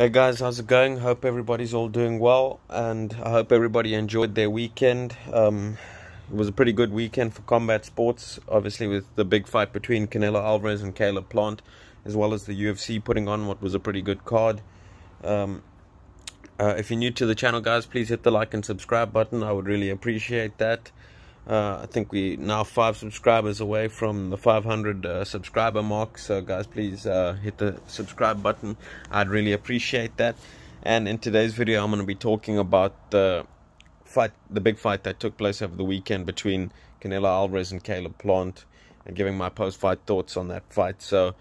Hey guys, how's it going? Hope everybody's all doing well, and I hope everybody enjoyed their weekend. It was a pretty good weekend for combat sports, obviously with the big fight between Canelo Alvarez and Caleb Plant, as well as the UFC putting on what was a pretty good card. If you're new to the channel, guys, please hit the like and subscribe button. I would really appreciate that. I think we're now 5 subscribers away from the 500 subscriber mark, so guys, please hit the subscribe button. I'd really appreciate that. And in today's video, I'm going to be talking about the big fight that took place over the weekend between Canelo Alvarez and Caleb Plant, and giving my post-fight thoughts on that fight. So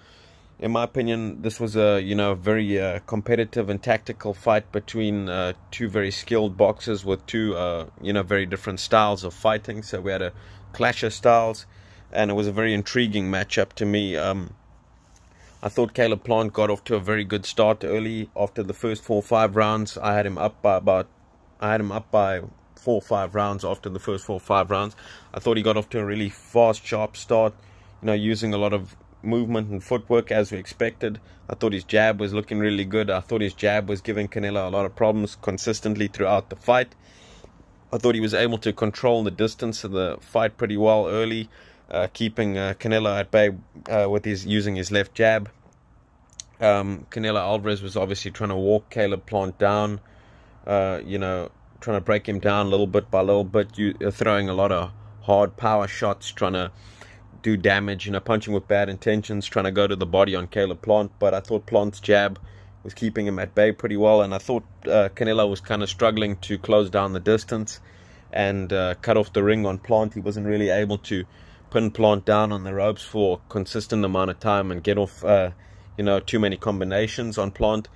in my opinion, this was a very competitive and tactical fight between two very skilled boxers with two very different styles of fighting. So we had a clash of styles, and it was a very intriguing matchup to me. I thought Caleb Plant got off to a very good start early. After the first 4 or 5 rounds, I had him up by 4 or 5 rounds. After the first 4 or 5 rounds, I thought he got off to a really fast, sharp start. Using a lot of movement and footwork as we expected. I thought his jab was looking really good. I thought his jab was giving Canelo a lot of problems consistently throughout the fight. I thought he was able to control the distance of the fight pretty well early, keeping Canelo at bay with using his left jab. Canelo Alvarez was obviously trying to walk Caleb Plant down, trying to break him down little bit by little bit, throwing a lot of hard power shots, trying to do damage, punching with bad intentions, trying to go to the body on Caleb Plant. But I thought Plant's jab was keeping him at bay pretty well, and I thought Canelo was kind of struggling to close down the distance and cut off the ring on Plant. He wasn't really able to pin Plant down on the ropes for a consistent amount of time and get off too many combinations on Plant.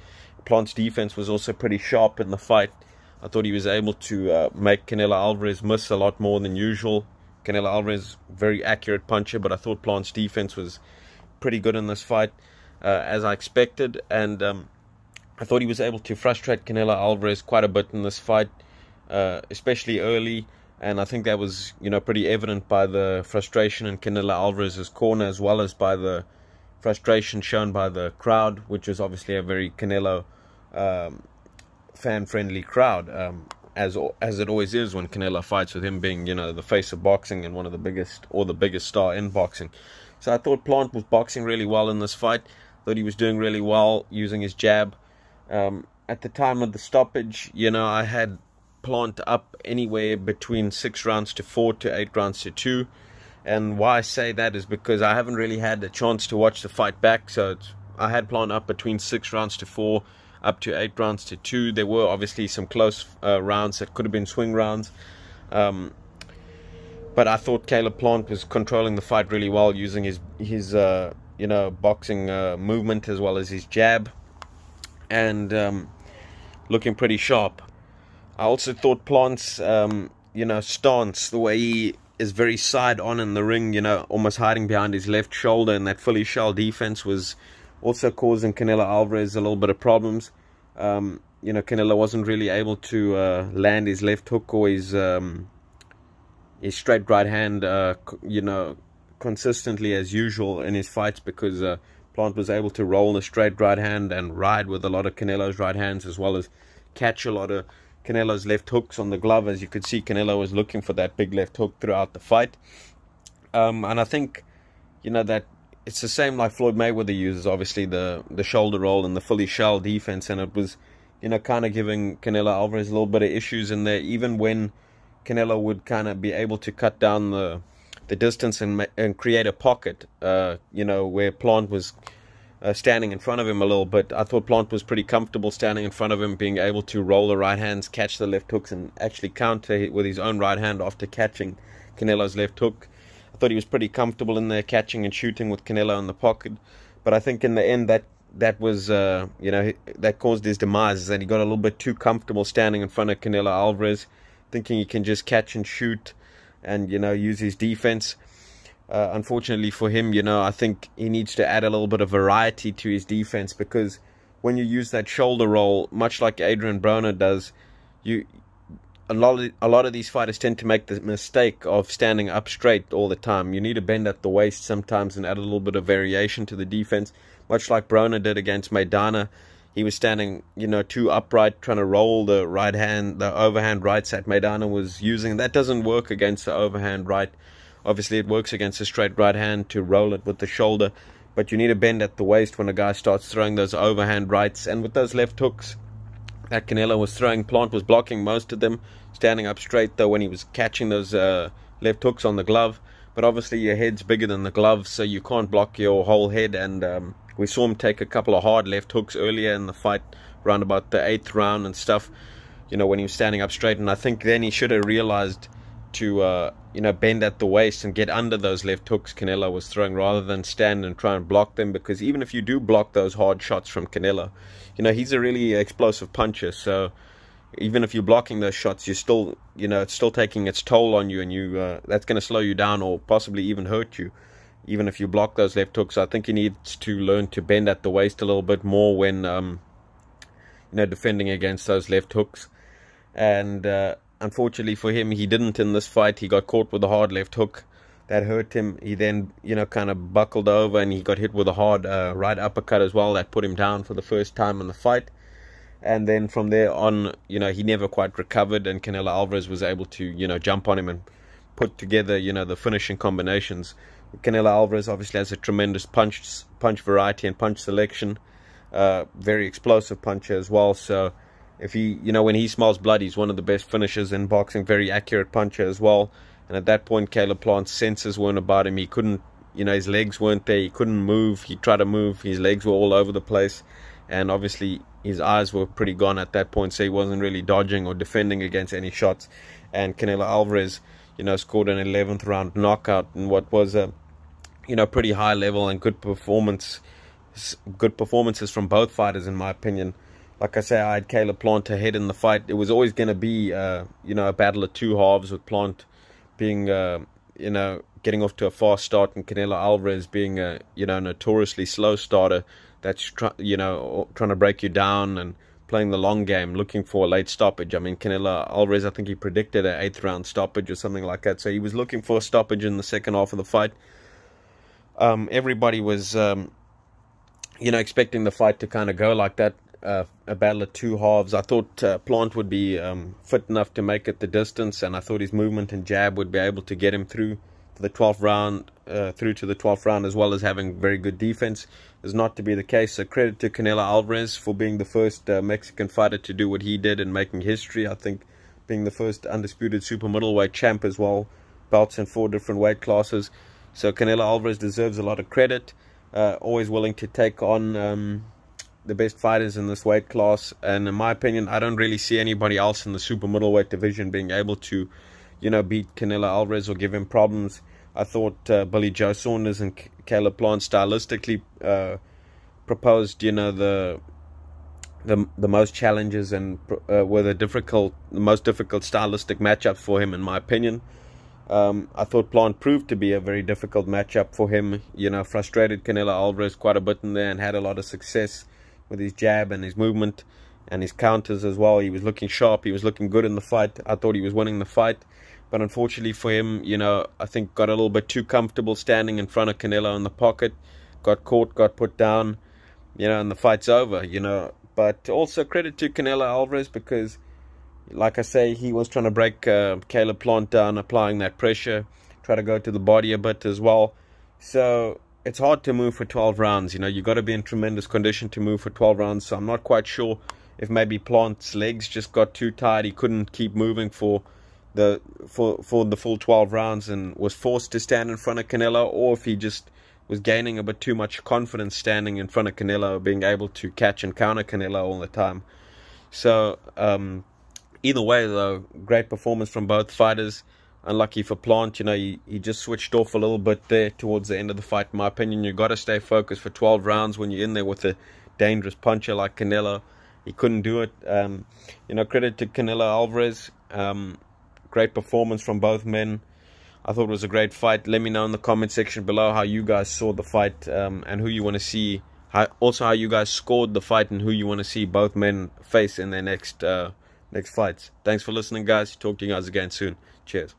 Plant's defense was also pretty sharp in the fight. I thought he was able to make Canelo Alvarez miss a lot more than usual. Canelo Alvarez, very accurate puncher, but I thought Plant's defense was pretty good in this fight, as I expected. And I thought he was able to frustrate Canelo Alvarez quite a bit in this fight, especially early. And I think that was, pretty evident by the frustration in Canelo Alvarez's corner, as well as by the frustration shown by the crowd, which was obviously a very Canelo fan-friendly crowd. As it always is when Canelo fights, with him being, the face of boxing and one of the biggest, or the biggest star in boxing. So I thought Plant was boxing really well in this fight. Thought he was doing really well using his jab. At the time of the stoppage, I had Plant up anywhere between 6 rounds to 4 to 8 rounds to 2. And why I say that is because I haven't really had a chance to watch the fight back. So I had Plant up between 6 rounds to 4, up to 8 rounds to 2. There were obviously some close rounds that could have been swing rounds, but I thought Caleb Plant was controlling the fight really well, using his boxing movement as well as his jab, and looking pretty sharp. I also thought Plant's stance, the way he is very side on in the ring, almost hiding behind his left shoulder, and that fully shell defense was also causing Canelo Alvarez a little bit of problems. Canelo wasn't really able to land his left hook or his straight right hand, consistently as usual in his fights, because Plant was able to roll the straight right hand and ride with a lot of Canelo's right hands, as well as catch a lot of Canelo's left hooks on the glove. As you could see, Canelo was looking for that big left hook throughout the fight. And I think, that it's the same like Floyd Mayweather uses, obviously, the shoulder roll and the fully shell defense, and it was, kind of giving Canelo Alvarez a little bit of issues in there, even when Canelo would kind of be able to cut down the distance and create a pocket, where Plant was standing in front of him a little bit. I thought Plant was pretty comfortable standing in front of him, being able to roll the right hands, catch the left hooks, and actually counter with his own right hand after catching Canelo's left hook. I thought he was pretty comfortable in there, catching and shooting with Canelo in the pocket. But I think in the end that was, that caused his demise, is that he got a little bit too comfortable standing in front of Canelo Alvarez, thinking he can just catch and shoot and, use his defense. Unfortunately for him, I think he needs to add a little bit of variety to his defense, because when you use that shoulder roll, much like Adrian Broner does, a lot of these fighters tend to make the mistake of standing up straight all the time. You need to bend at the waist sometimes and add a little bit of variation to the defense, much like Broner did against Maidana. he was standing, too upright, trying to roll the right hand, the overhand rights that Maidana was using. That doesn't work against the overhand right. Obviously, it works against a straight right hand to roll it with the shoulder, but you need a bend at the waist when a guy starts throwing those overhand rights. And with those left hooks that Canelo was throwing, Plant was blocking most of them, standing up straight, though, when he was catching those left hooks on the glove. But obviously, your head's bigger than the glove, so you can't block your whole head. And we saw him take a couple of hard left hooks earlier in the fight, around about the 8th round and stuff, when he was standing up straight. And I think then he should have realized to, bend at the waist and get under those left hooks Canelo was throwing, rather than stand and try and block them. Because even if you do block those hard shots from Canelo, he's a really explosive puncher. So even if you're blocking those shots, you're still, it's still taking its toll on you, and that's going to slow you down or possibly even hurt you, even if you block those left hooks. So I think he needs to learn to bend at the waist a little bit more when, defending against those left hooks. And unfortunately for him, he didn't in this fight. He got caught with a hard left hook that hurt him. He then, kind of buckled over, and he got hit with a hard right uppercut as well that put him down for the first time in the fight. And then from there on, he never quite recovered, and Canelo Alvarez was able to, jump on him and put together, the finishing combinations. Canelo Alvarez obviously has a tremendous punch variety and punch selection, very explosive puncher as well. So if he, when he smells blood, he's one of the best finishers in boxing, very accurate puncher as well. And at that point, Caleb Plant's senses weren't about him. He couldn't, his legs weren't there. He couldn't move. He tried to move. His legs were all over the place. And obviously, his eyes were pretty gone at that point, so he wasn't really dodging or defending against any shots. And Canelo Alvarez, scored an 11th round knockout in what was a, pretty high level and good performances from both fighters, in my opinion. Like I say, I had Caleb Plant ahead in the fight. It was always going to be, a battle of two halves, with Plant being, getting off to a fast start, and Canelo Alvarez being a, notoriously slow starter that's, trying to break you down and playing the long game, looking for a late stoppage. I mean, Canelo Alvarez, I think he predicted an 8th round stoppage or something like that. So he was looking for a stoppage in the second half of the fight. Everybody was, expecting the fight to kind of go like that, a battle of two halves. I thought Plant would be fit enough to make it the distance, and I thought his movement and jab would be able to get him through to the 12th round, as well as having very good defense. Is not to be the case. So credit to Canelo Alvarez for being the first Mexican fighter to do what he did and making history. I think being the first undisputed super middleweight champ as well, belts in 4 different weight classes. So Canelo Alvarez deserves a lot of credit. Always willing to take on the best fighters in this weight class, and in my opinion, I don't really see anybody else in the super middleweight division being able to, beat Canelo Alvarez or give him problems. I thought Billy Joe Saunders and Caleb Plant stylistically proposed, the most challenges and were the most difficult stylistic matchups for him, in my opinion. I thought Plant proved to be a very difficult matchup for him. Frustrated Canelo Alvarez quite a bit in there, and had a lot of success with his jab and his movement and his counters as well. He was looking sharp. He was looking good in the fight. I thought he was winning the fight. But unfortunately for him, I think got a little bit too comfortable standing in front of Canelo in the pocket. Got caught, got put down, and the fight's over, But also credit to Canelo Alvarez, because, like I say, he was trying to break Caleb Plant down, applying that pressure, try to go to the body a bit as well. So it's hard to move for 12 rounds. You got to be in tremendous condition to move for 12 rounds. So I'm not quite sure if maybe Plant's legs just got too tired. He couldn't keep moving for the full 12 rounds and was forced to stand in front of Canelo, or if he just was gaining a bit too much confidence standing in front of Canelo, being able to catch and counter Canelo all the time. So either way, though, great performance from both fighters. Unlucky for Plant, he just switched off a little bit there towards the end of the fight. In my opinion, you've got to stay focused for 12 rounds when you're in there with a dangerous puncher like Canelo. He couldn't do it. Credit to Canelo Alvarez. Great performance from both men. I thought it was a great fight. Let me know in the comment section below how you guys saw the fight, and who you want to see. Also, how you guys scored the fight, and who you want to see both men face in their next fights. Thanks for listening, guys. Talk to you guys again soon. Cheers.